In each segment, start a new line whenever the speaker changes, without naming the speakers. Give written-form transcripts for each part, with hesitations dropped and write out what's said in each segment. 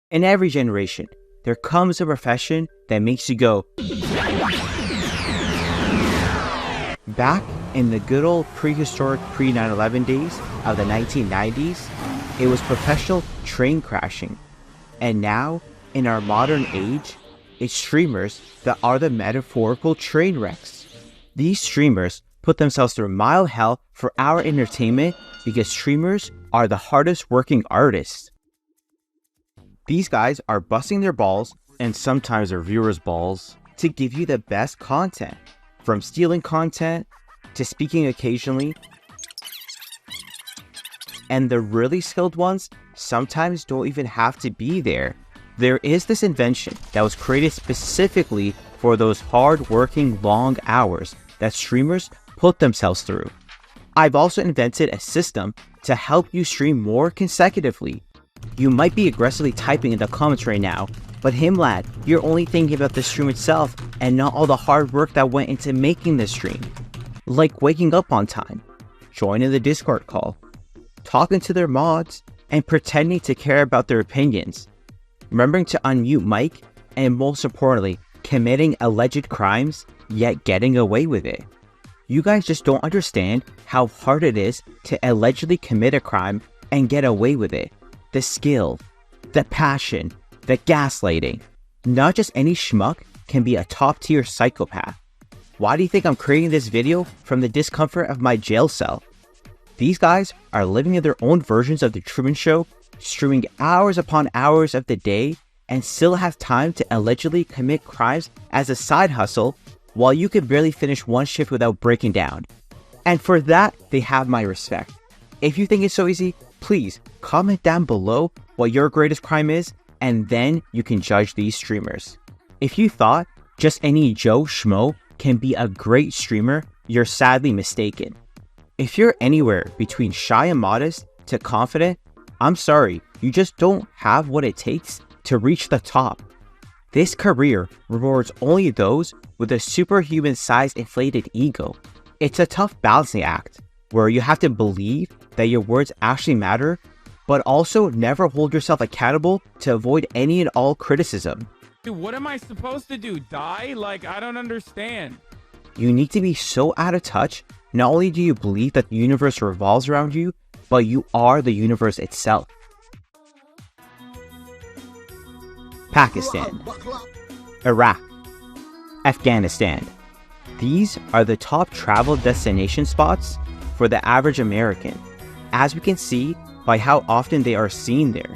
In every generation, there comes a profession that makes you go. Back in the good old prehistoric pre-9/11 days of the 1990s, it was professional train crashing. And now, in our modern age, it's streamers that are the metaphorical train wrecks. These streamers put themselves through mile hell for our entertainment because streamers are the hardest working artists. These guys are busting their balls, and sometimes their viewers' balls, to give you the best content. From stealing content, to speaking occasionally. And the really skilled ones sometimes don't even have to be there. There is this invention that was created specifically for those hard-working long hours that streamers put themselves through. I've also invented a system to help you stream more consecutively. You might be aggressively typing in the comments right now, but lad, you're only thinking about the stream itself and not all the hard work that went into making the stream. Like waking up on time, joining the Discord call, talking to their mods, and pretending to care about their opinions. Remembering to unmute mic, and most importantly, committing alleged crimes, yet getting away with it. You guys just don't understand how hard it is to allegedly commit a crime and get away with it. The skill, the passion, the gaslighting. Not just any schmuck can be a top-tier psychopath. Why do you think I'm creating this video from the discomfort of my jail cell? These guys are living in their own versions of the Truman Show, streaming hours upon hours of the day, and still have time to allegedly commit crimes as a side hustle while you could barely finish one shift without breaking down. And for that, they have my respect. If you think it's so easy, please comment down below what your greatest crime is, and then you can judge these streamers. If you thought just any Joe Schmo can be a great streamer, you're sadly mistaken. If you're anywhere between shy and modest to confident, I'm sorry, you just don't have what it takes to reach the top. This career rewards only those with a superhuman-sized inflated ego. It's a tough balancing act, where you have to believe that your words actually matter, but also never hold yourself accountable to avoid any and all criticism.
Dude, what am I supposed to do? Die? Like, I don't understand.
You need to be so out of touch. Not only do you believe that the universe revolves around you, but you are the universe itself. Pakistan, Iraq, Afghanistan. These are the top travel destination spots for the average American, as we can see by how often they are seen there.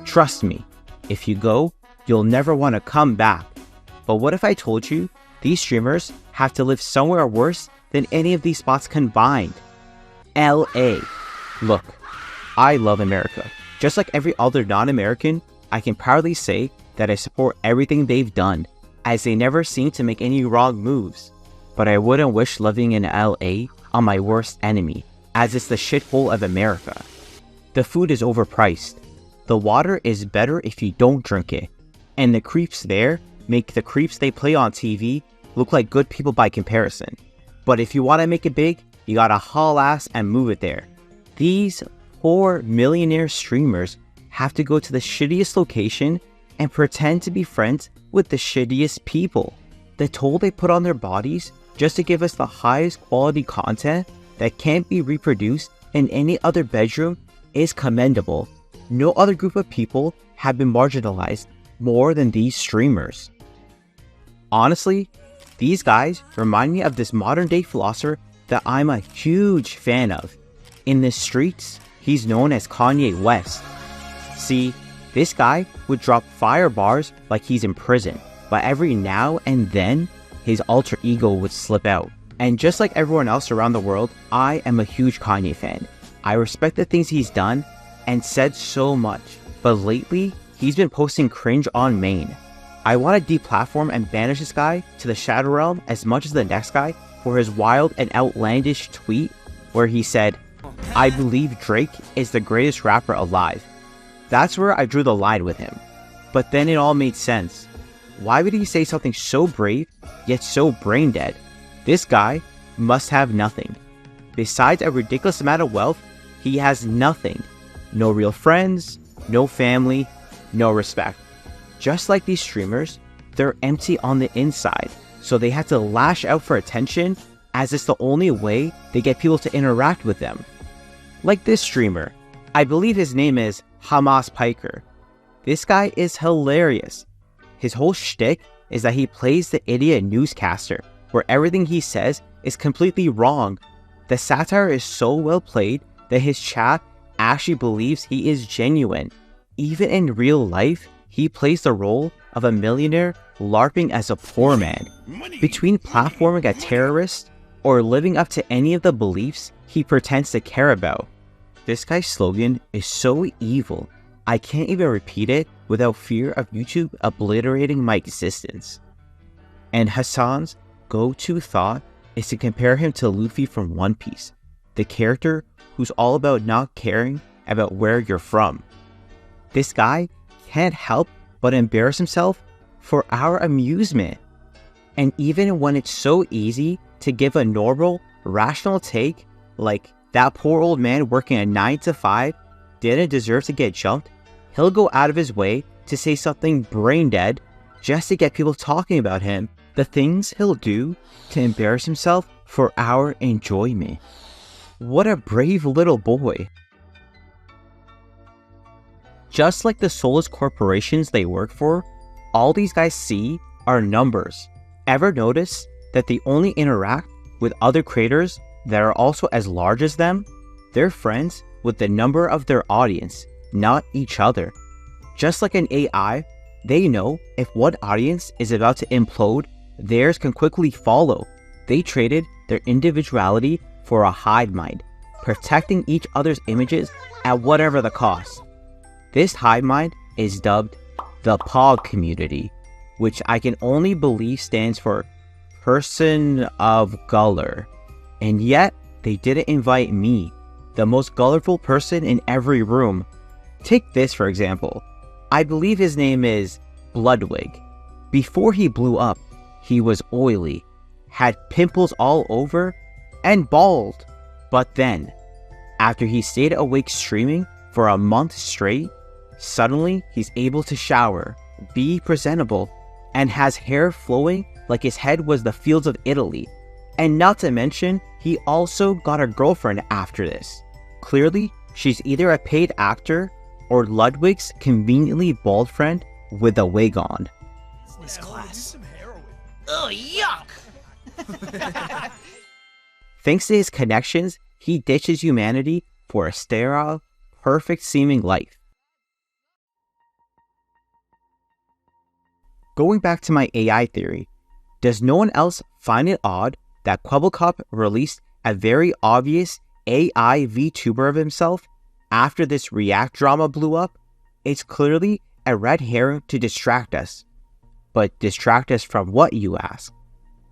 Trust me, if you go, you'll never want to come back. But what if I told you these streamers have to live somewhere worse than any of these spots combined? LA. Look, I love America. Just like every other non-American, I can proudly say that I support everything they've done, as they never seem to make any wrong moves. But I wouldn't wish living in LA on my worst enemy, as it's the shithole of America. The food is overpriced. The water is better if you don't drink it. And the creeps there make the creeps they play on TV look like good people by comparison. But if you want to make it big, you gotta haul ass and move it there. These poor millionaire streamers have to go to the shittiest location and pretend to be friends with the shittiest people. The toll they put on their bodies just to give us the highest quality content that can't be reproduced in any other bedroom is commendable. No other group of people have been marginalized more than these streamers. Honestly, these guys remind me of this modern day philosopher that I'm a huge fan of. In the streets, he's known as Kanye West. See, this guy would drop fire bars like he's in prison, but every now and then, his alter ego would slip out. And just like everyone else around the world, I am a huge Kanye fan. I respect the things he's done and said so much, but lately, he's been posting cringe on main. I want to deplatform and banish this guy to the Shadow Realm as much as the next guy for his wild and outlandish tweet where he said, "I believe Drake is the greatest rapper alive." That's where I drew the line with him. But then it all made sense. Why would he say something so brave, yet so brain dead? This guy must have nothing. Besides a ridiculous amount of wealth, he has nothing. No real friends, no family, no respect. Just like these streamers, they're empty on the inside, so they have to lash out for attention as it's the only way they get people to interact with them. Like this streamer, I believe his name is Hamas Piker. This guy is hilarious. His whole shtick is that he plays the idiot newscaster, where everything he says is completely wrong. The satire is so well played that his chat actually believes he is genuine. Even in real life, he plays the role of a millionaire LARPing as a poor man. Between platforming a terrorist or living up to any of the beliefs he pretends to care about. This guy's slogan is so evil, I can't even repeat it without fear of YouTube obliterating my existence. And Hasan's go-to thought is to compare him to Luffy from One Piece, the character who's all about not caring about where you're from. This guy can't help but embarrass himself for our amusement. And even when it's so easy to give a normal, rational take, like that poor old man working a 9 to 5 didn't deserve to get jumped, he'll go out of his way to say something brain dead just to get people talking about him. The things he'll do to embarrass himself for our enjoyment. What a brave little boy. Just like the soulless corporations they work for, all these guys see are numbers. Ever notice that they only interact with other creators that are also as large as them? They're friends with the number of their audience, not each other. Just like an AI, they know if one audience is about to implode, theirs can quickly follow. They traded their individuality for a hive mind, protecting each other's images at whatever the cost. This hive mind is dubbed the POG community, which I can only believe stands for Person of Color. And yet, they didn't invite me, the most colorful person in every room. Take this for example. I believe his name is Bloodwig. Before he blew up, he was oily, had pimples all over, and bald. But then, after he stayed awake streaming for a month straight, suddenly he's able to shower, be presentable, and has hair flowing like his head was the fields of Italy. And not to mention, he also got a girlfriend after this. Clearly, she's either a paid actor or Ludwig's conveniently bald friend with a wig on.
This class. Oh, yuck!
Thanks to his connections, he ditches humanity for a sterile, perfect-seeming life. Going back to my AI theory, does no one else find it odd that Kwebbelkop released a very obvious AI VTuber of himself after this React drama blew up? It's clearly a red herring to distract us. But distract us from what, you ask?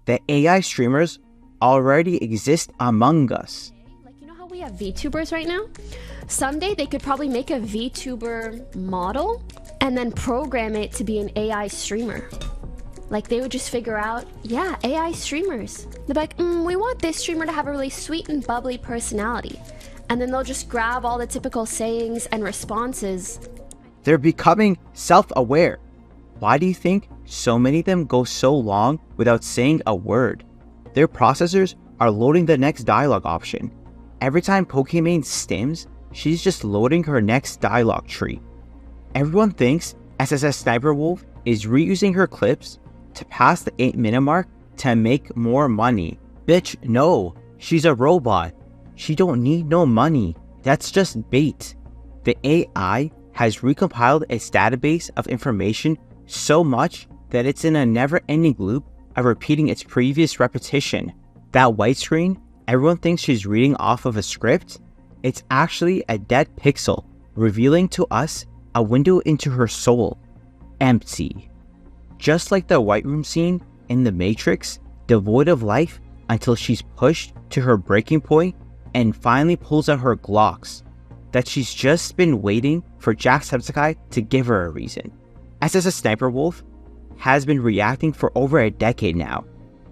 The AI streamers already exist among us.
Like, you know how we have VTubers right now? Someday they could probably make a VTuber model and then program it to be an AI streamer. Like, they would just figure out, yeah, AI streamers. They're like, we want this streamer to have a really sweet and bubbly personality. And then they'll just grab all the typical sayings and responses.
They're becoming self-aware. Why do you think so many of them go so long without saying a word? Their processors are loading the next dialogue option. Every time Pokimane stims, she's just loading her next dialogue tree. Everyone thinks SSS Sniper Wolf is reusing her clips to pass the 8-minute mark to make more money. Bitch, no. She's a robot. She don't need no money. That's just bait. The AI has recompiled its database of information so much that it's in a never-ending loop of repeating its previous repetition. That white screen, everyone thinks she's reading off of a script. It's actually a dead pixel, revealing to us a window into her soul. Empty. Just like the White Room scene in The Matrix, devoid of life until she's pushed to her breaking point and finally pulls out her Glocks. That she's just been waiting for Jacksepticeye to give her a reason. SSS Sniper Wolf has been reacting for over a decade now.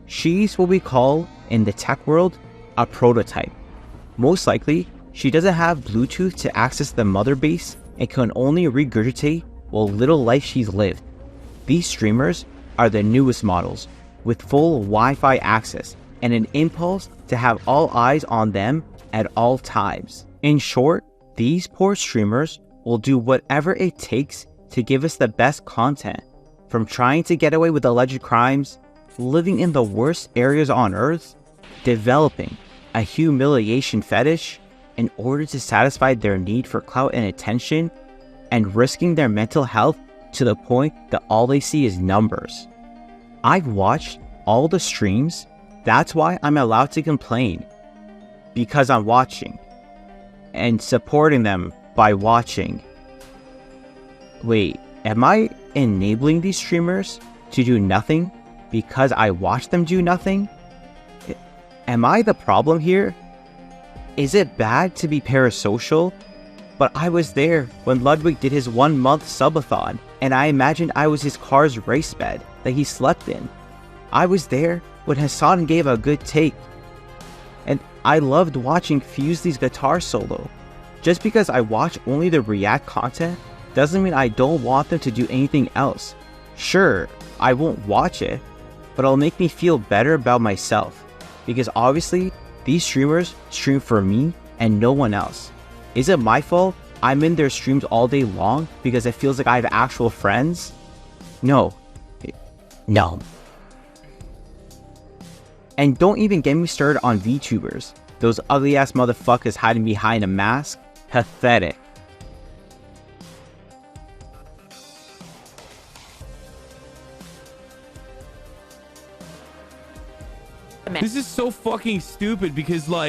She's what we call, in the tech world, a prototype. Most likely, she doesn't have Bluetooth to access the mother base and can only regurgitate what little life she's lived. These streamers are the newest models, with full Wi-Fi access and an impulse to have all eyes on them at all times. In short, these poor streamers will do whatever it takes to give us the best content, from trying to get away with alleged crimes, living in the worst areas on earth, developing a humiliation fetish in order to satisfy their need for clout and attention, and risking their mental health to the point that all they see is numbers. I've watched all the streams, that's why I'm allowed to complain. Because I'm watching. And supporting them by watching. Wait, am I enabling these streamers to do nothing because I watch them do nothing? Am I the problem here? Is it bad to be parasocial? But I was there when Ludwig did his 1 month subathon, and I imagined I was his car's race bed that he slept in. I was there when Hasan gave a good take. And I loved watching Fusely's guitar solo. Just because I watch only the React content doesn't mean I don't want them to do anything else. Sure, I won't watch it, but it'll make me feel better about myself. Because obviously, these streamers stream for me and no one else. Is it my fault I'm in their streams all day long because it feels like I have actual friends? No. No. And don't even get me started on VTubers. Those ugly ass motherfuckers hiding behind a mask. Pathetic.
This is so fucking stupid because, like,